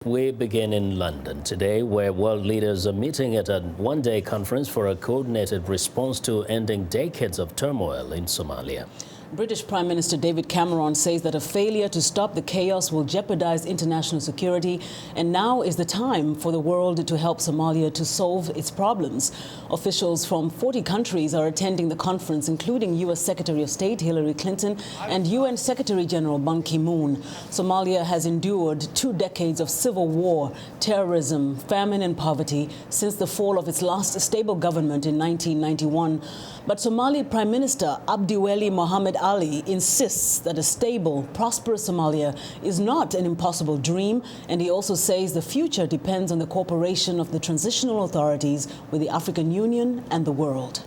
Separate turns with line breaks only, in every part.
We begin in London today, where world leaders are meeting at a one-day conference for a coordinated response to ending decades of turmoil in Somalia.
British Prime Minister David Cameron says that a failure to stop the chaos will jeopardize international security, and now is the time for the world to help Somalia to solve its problems. Officials from 40 countries are attending the conference, including U.S. Secretary of State Hillary Clinton and UN Secretary General Ban Ki-moon. Somalia has endured 2 decades of civil war, terrorism, famine and poverty since the fall of its last stable government in 1991. But Somali Prime Minister Abdiweli Mohamed Ali insists that a stable, prosperous Somalia is not an impossible dream, and he also says the future depends on the cooperation of the transitional authorities with the African Union and the world.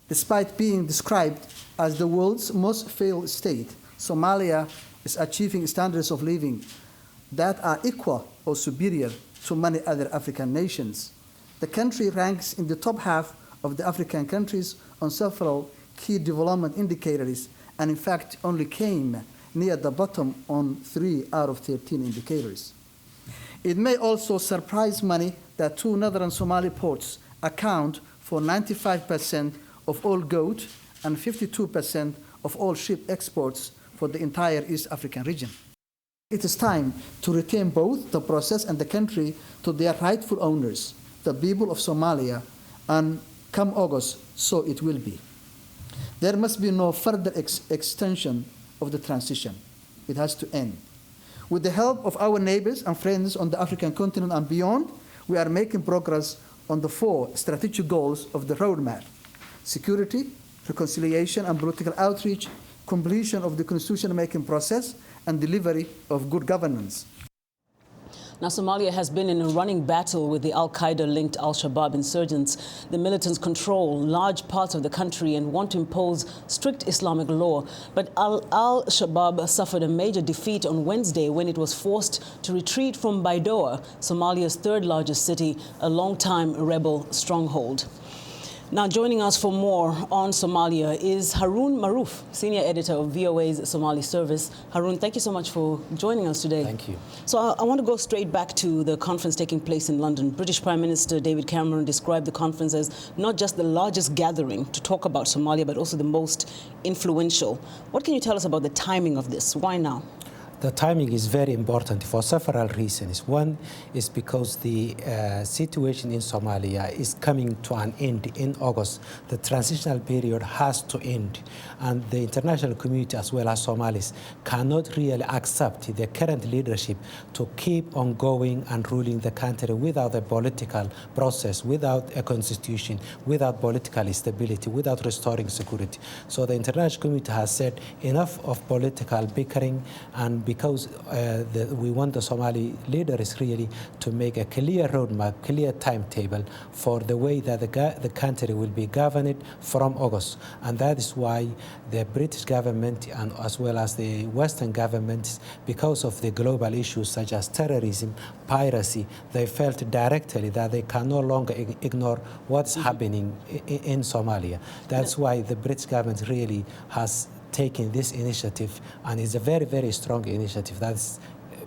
Despite being described as the world's most failed state, Somalia is achieving standards of living that are equal or superior to many other African nations. The country ranks in the top half of the African countries on several key development indicators, and in fact only came near the bottom on 3 out of 13 indicators. It may also surprise many that 2 northern Somali ports account for 95% of all goat and 52% of all sheep exports for the entire East African region. It is time to return both the process and the country to their rightful owners, the people of Somalia, and come August, so it will be. There must be no further extension of the transition. It has to end. With the help of our neighbors and friends on the African continent and beyond, we are making progress on the 4 strategic goals of the roadmap: security, reconciliation and political outreach, completion of the constitution-making process, and delivery of good governance.
Now, Somalia has been in a running battle with the al-Qaeda-linked al-Shabaab insurgents. The militants control large parts of the country and want to impose strict Islamic law. But al-Shabaab suffered a major defeat on Wednesday when it was forced to retreat from Baidoa, Somalia's 3rd largest city, a long-time rebel stronghold. Now, joining us for more on Somalia is Harun Maruf, senior editor of VOA's Somali service. Harun, thank you so much for joining us today.
Thank you.
So I want to go straight back to the conference taking place in London. British Prime Minister David Cameron described the conference as not just the largest gathering to talk about Somalia, but also the most influential. What can you tell us about the timing of this? Why now?
The timing is very important for several reasons. One is because the situation in Somalia is coming to an end in August. The transitional period has to end, and the international community, as well as Somalis, cannot really accept the current leadership to keep on going and ruling the country without a political process, without a constitution, without political stability, without restoring security. So the international community has said enough of political bickering, and because we want the Somali leaders really to make a clear roadmap, clear timetable for the way that the country will be governed from August. And that is why the British government, and as well as the Western governments, because of the global issues such as terrorism, piracy, they felt directly that they can no longer ignore what's happening in Somalia. That's why the British government really has taking this initiative, and it's a very, very strong initiative that's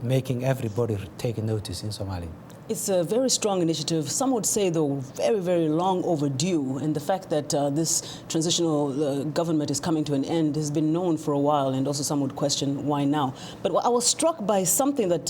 making everybody take notice in Somalia.
It's a very strong initiative. Some would say, though, very, very long overdue. And the fact that this transitional government is coming to an end has been known for a while, and also some would question why now. But I was struck by something that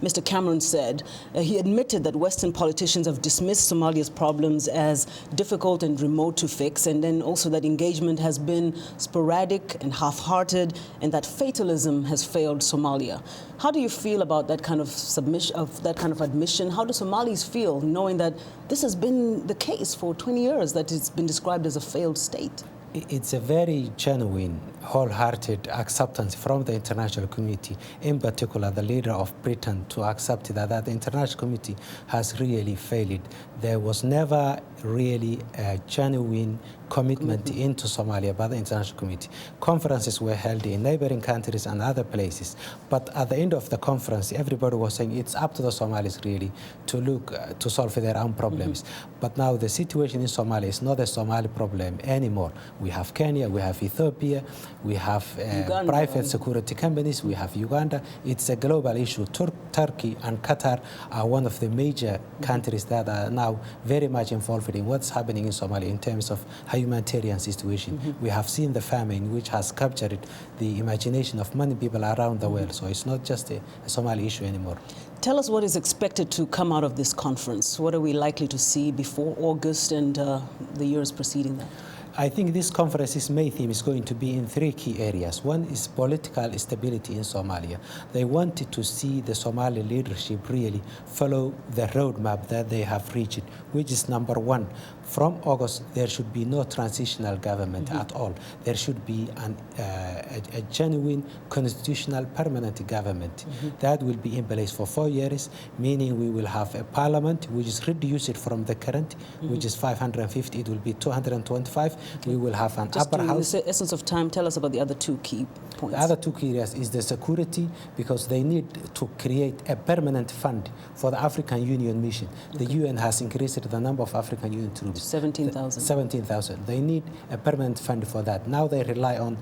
Mr. Cameron said. He admitted that Western politicians have dismissed Somalia's problems as difficult and remote to fix, and then also that engagement has been sporadic and half-hearted, and that fatalism has failed Somalia. How do you feel about that kind of submission, of that kind of admission? How do Somalis feel knowing that this has been the case for 20 years, that it's been described as a failed state?
It's a very genuine, wholehearted acceptance from the international community, in particular the leader of Britain, to accept that the international community has really failed. There was never really a genuine commitment into Somalia by the international community. Conferences were held in neighboring countries and other places, but at the end of the conference, everybody was saying it's up to the Somalis really to look to solve their own problems. But now the situation in Somalia is not a Somali problem anymore. We have Kenya, we have Ethiopia, we have
Uganda,
private security companies, we have Uganda. It's a global issue. Turkey and Qatar are one of the major countries that are now very much involved in what's happening in Somalia in terms of humanitarian situation. We have seen the famine, which has captured the imagination of many people around the world. So it's not just a Somali issue anymore.
Tell us what is expected to come out of this conference. What are we likely to see before August and the years preceding that?
I think this conference's main theme is going to be in three key areas. One is political stability in Somalia. They wanted to see the Somali leadership really follow the roadmap that they have reached, which is number one. From August, there should be no transitional government at all. There should be a genuine constitutional permanent government that will be in place for 4 years, meaning we will have a parliament which is reduced from the current, which is 550, it will be 225. We will have an
Just
upper house.
In the essence of time, tell us about the other two key points.
The other two key areas is the security, because they need to create a permanent fund for the African Union mission. The UN has increased the number of African Union troops.
17,000.
17,000. They need a permanent fund for that. Now they rely on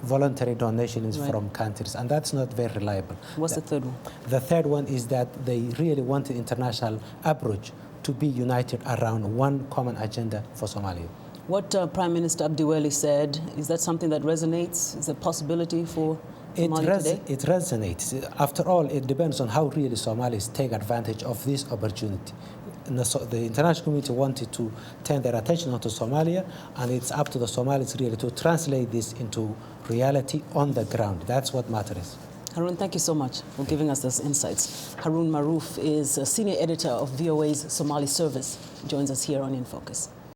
voluntary donations from countries, and that's not very reliable.
What's the third one?
The third one is that they really want an international approach to be united around one common agenda for Somalia.
What Prime Minister Abdiweli said, is that something that resonates? Is a possibility for Somalia today?
It resonates. After all, it depends on how really Somalis take advantage of this opportunity. The international community wanted to turn their attention onto Somalia, and it's up to the Somalis really to translate this into reality on the ground. That's what matters.
Harun, thank you so much for giving us those insights. Harun Maruf is a senior editor of VOA's Somali service. He joins us here on In Focus.